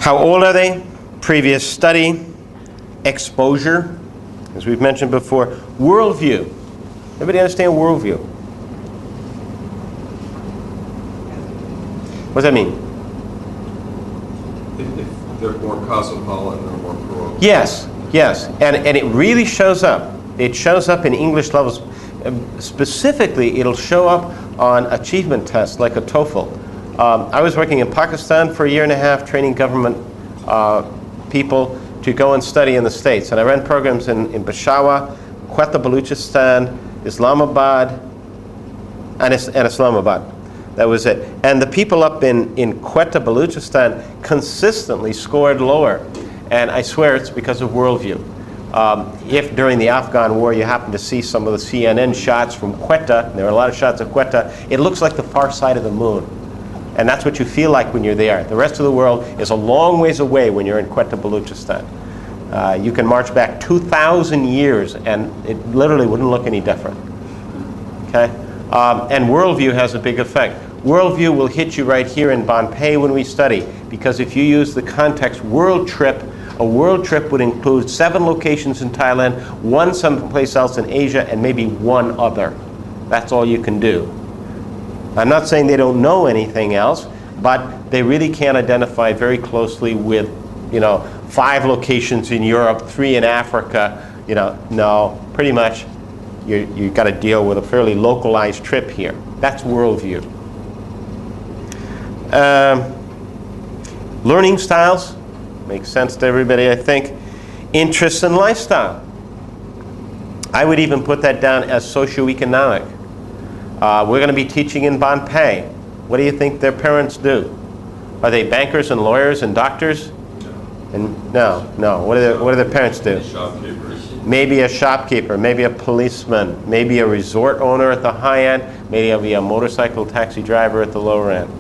How old are they? Previous study, exposure, as we've mentioned before, worldview. Everybody understand worldview? What does that mean? If they're more cosmopolitan or more parochial. Yes, yes, and it really shows up. It shows up in English levels. Specifically, it'll show up on achievement tests like a TOEFL. I was working in Pakistan for a year and a half, training government people to go and study in the States. And I ran programs in Peshawar, Quetta, Baluchistan, Islamabad, and Islamabad. That was it. And the people up in Quetta, Baluchistan consistently scored lower. And I swear it's because of worldview. If during the Afghan war you happen to see some of the CNN shots from Quetta, and there are a lot of shots of Quetta, it looks like the far side of the moon. And that's what you feel like when you're there. The rest of the world is a long ways away when you're in Quetta, Baluchistan. You can march back 2,000 years and it literally wouldn't look any different. Okay? And worldview has a big effect. Worldview will hit you right here in Bonpei when we study, because if you use the context world trip, a world trip would include 7 locations in Thailand, 1 someplace else in Asia, and maybe 1 other. That's all you can do. I'm not saying they don't know anything else, but they really can't identify very closely with, 5 locations in Europe, 3 in Africa. No, pretty much you've got to deal with a fairly localized trip here. That's worldview. Learning styles, makes sense to everybody, I think. Interests and lifestyle. I would even put that down as socioeconomic. We're going to be teaching in Bonpei. What do you think their parents do? Are they bankers and lawyers and doctors? No. What do their parents do? Shopkeepers. Maybe a shopkeeper, maybe a policeman, maybe a resort owner at the high end, maybe a motorcycle taxi driver at the lower end.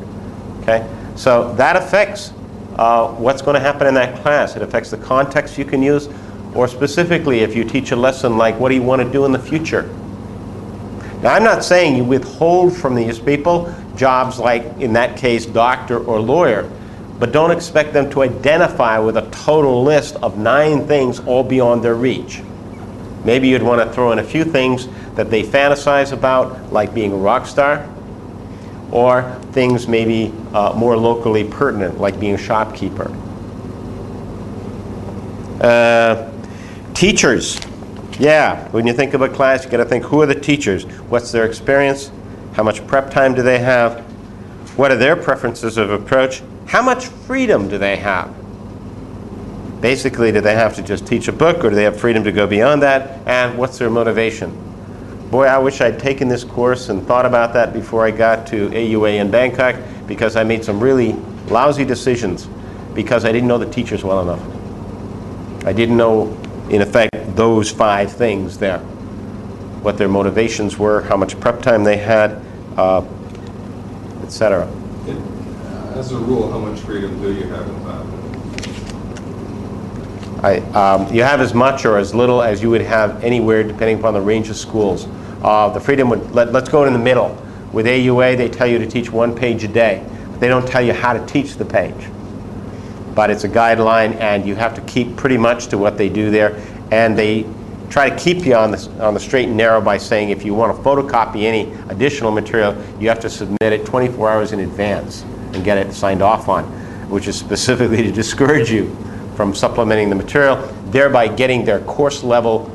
Okay? So that affects what's going to happen in that class. It affects the context you can use, or specifically if you teach a lesson like, what do you want to do in the future? Now, I'm not saying you withhold from these people jobs like, in that case, doctor or lawyer, but don't expect them to identify with a total list of 9 things all beyond their reach. Maybe you'd want to throw in a few things that they fantasize about, like being a rock star, or things maybe more locally pertinent, like being a shopkeeper. Teachers. Yeah, when you think of a class, you got to think, who are the teachers? What's their experience? How much prep time do they have? What are their preferences of approach? How much freedom do they have? Basically, do they have to just teach a book, or do they have freedom to go beyond that? And what's their motivation? Boy, I wish I'd taken this course and thought about that before I got to AUA in Bangkok, because I made some really lousy decisions because I didn't know the teachers well enough. I didn't know, in effect, those 5 things there. What their motivations were, how much prep time they had, etc. As a rule, how much freedom do you have in faculty? You have as much or as little as you would have anywhere, depending upon the range of schools. The freedom would, let's go in the middle. With AUA, they tell you to teach 1 page a day. They don't tell you how to teach the page. But it's a guideline, and you have to keep pretty much to what they do there. And they try to keep you on the straight and narrow by saying if you want to photocopy any additional material, you have to submit it 24 hours in advance and get it signed off on, which is specifically to discourage you from supplementing the material, thereby getting their course level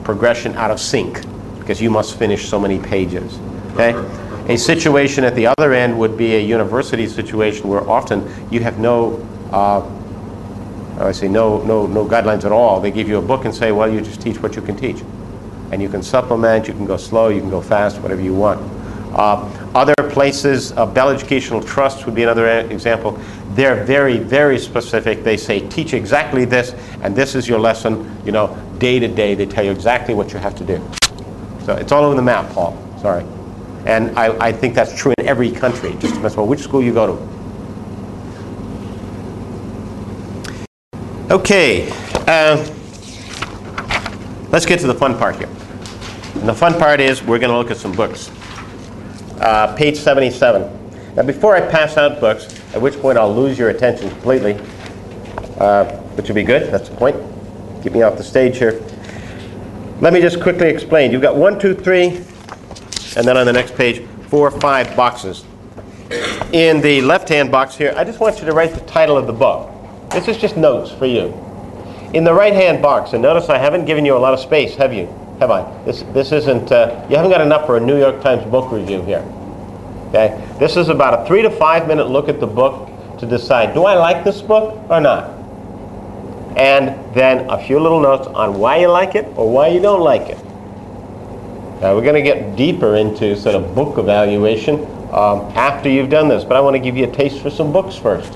progression out of sync, because you must finish so many pages. Okay? A situation at the other end would be a university situation where often you have no guidelines at all. They give you a book and say, well, you just teach what you can teach. And you can supplement, you can go slow, you can go fast, whatever you want. Other places, Bell Educational Trust would be another example. They're very, very specific. They say, teach exactly this, and this is your lesson, day to day. They tell you exactly what you have to do. So it's all over the map, Paul. Sorry. And I think that's true in every country. It just depends on which school you go to. Okay, let's get to the fun part here. And the fun part is we're going to look at some books. Page 77. Now, before I pass out books, at which point I'll lose your attention completely, which would be good. That's the point. Keep me off the stage here. Let me just quickly explain. You've got 1, 2, 3, and then on the next page, 4, 5 boxes. In the left-hand box here, I just want you to write the title of the book. This is just notes for you. In the right-hand box, and notice I haven't given you a lot of space, have you? Have I? This isn't, you haven't got enough for a New York Times book review here. Okay? This is about a 3 to 5 minute look at the book to decide, do I like this book or not? And then a few little notes on why you like it or why you don't like it. Now we're going to get deeper into sort of book evaluation after you've done this, but I want to give you a taste for some books first.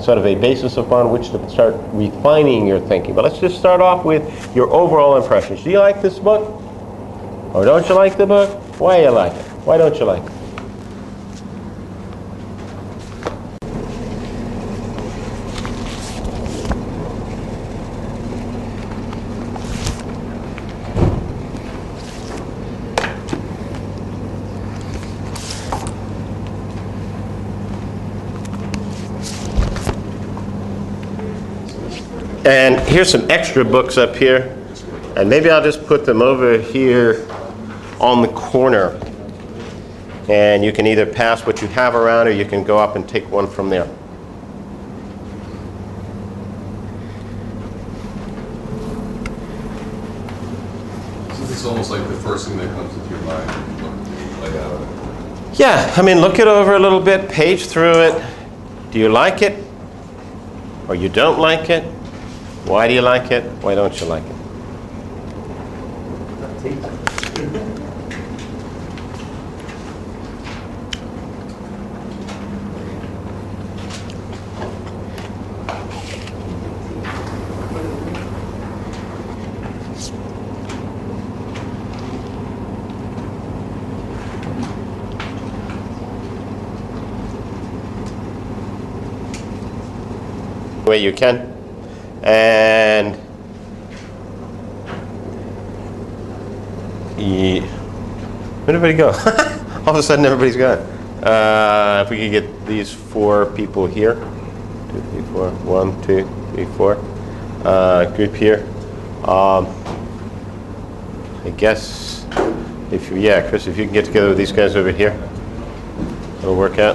Sort of a basis upon which to start refining your thinking. But let's just start off with your overall impressions. Do you like this book? Or don't you like the book? Why do you like it? Why don't you like it? And here's some extra books up here. And maybe I'll just put them over here on the corner. And you can either pass what you have around or you can go up and take one from there. So this is almost like the first thing that comes into your mind when you lay out. Yeah, I mean, look it over a little bit, page through it. Do you like it? Or you don't like it? Why do you like it? Why don't you like it? The way you can. And where'd everybody go? All of a sudden everybody's gone. If we could get these 4 people here. 2, 3, 4. 1, 2, 3, 4. Group here. I guess if you, yeah, Chris, if you can get together with these guys over here, it'll work out.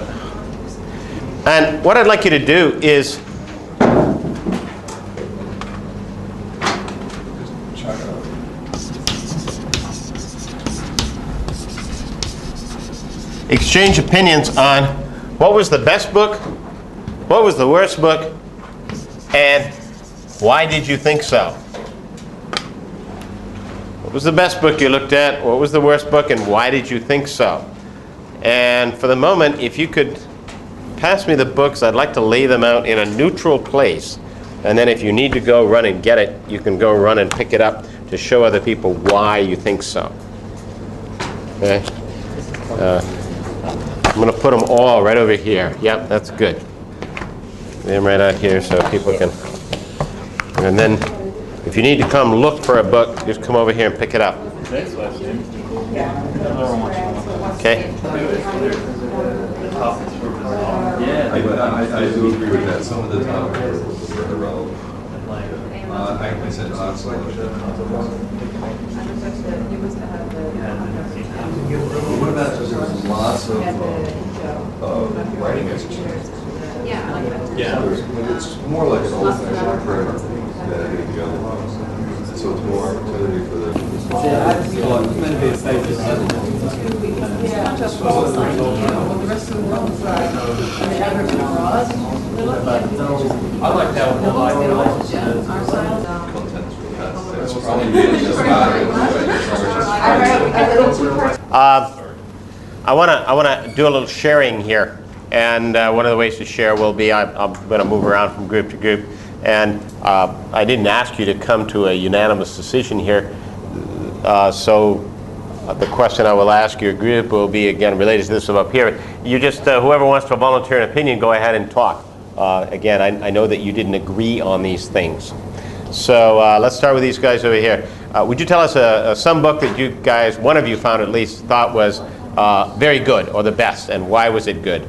And what I'd like you to do is exchange opinions on what was the best book, what was the worst book, and why did you think so? What was the best book you looked at, what was the worst book, and why did you think so? And for the moment, if you could pass me the books, I'd like to lay them out in a neutral place. And then if you need to go run and get it, you can go run and pick it up to show other people why you think so. Okay? I'm going to put them all right over here. Yep, that's good. Lay them right out here so people can. And then if you need to come look for a book, just come over here and pick it up. Okay? I do agree with that. Some of the topics are irrelevant. I said what about there was lots of writing exercises? Yeah. It's more like an old-fashioned prayer than any other one. So it's more opportunity for the. I like that one. I want to do a little sharing here, and one of the ways to share will be I'm going to move around from group to group, and I didn't ask you to come to a unanimous decision here, so the question I will ask your group will be again related to this up here. You just whoever wants to volunteer an opinion, go ahead and talk. Again, I know that you didn't agree on these things. So let's start with these guys over here. Would you tell us some book that you guys, one of you found at least, thought was very good or the best, and why was it good?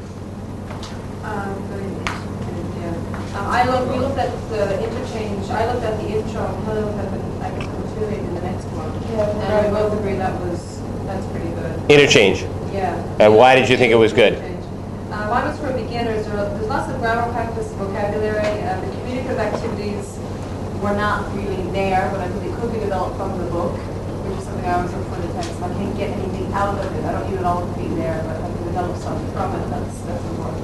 I We looked at the interchange, I looked at the intro, and Helen looked at the, I guess, continuing in the next one. And we both agree that's pretty good. Interchange. Yeah. And why did you think it was good? One was for beginners. There's lots of grammar practice, vocabulary. The communicative activities were not really there, but I think they could be developed from the book, which is something I always look for in the text. I can't get anything out of it. I don't need it all to be there, but if I can develop something from it, that's important.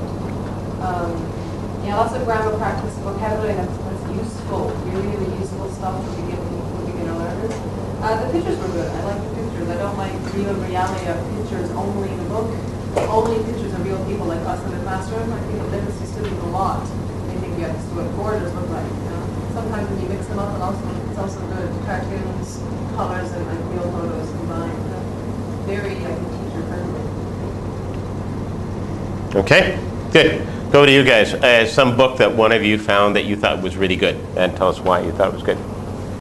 Yeah, lots of grammar practice, vocabulary that's useful, really, really useful stuff for beginner learners. The pictures were good. I like the pictures. I don't like real reality of pictures only in the book. Only pictures of real people like us in the classroom. I think the literacy students a lot. They think we have to see what borders look like. You know? Sometimes when you mix them up, it's also good. Cartoons, colors, and like real photos combined. Very, I think, teacher friendly. Okay, good. Go to you guys. Some book that one of you found that you thought was really good, and tell us why you thought it was good.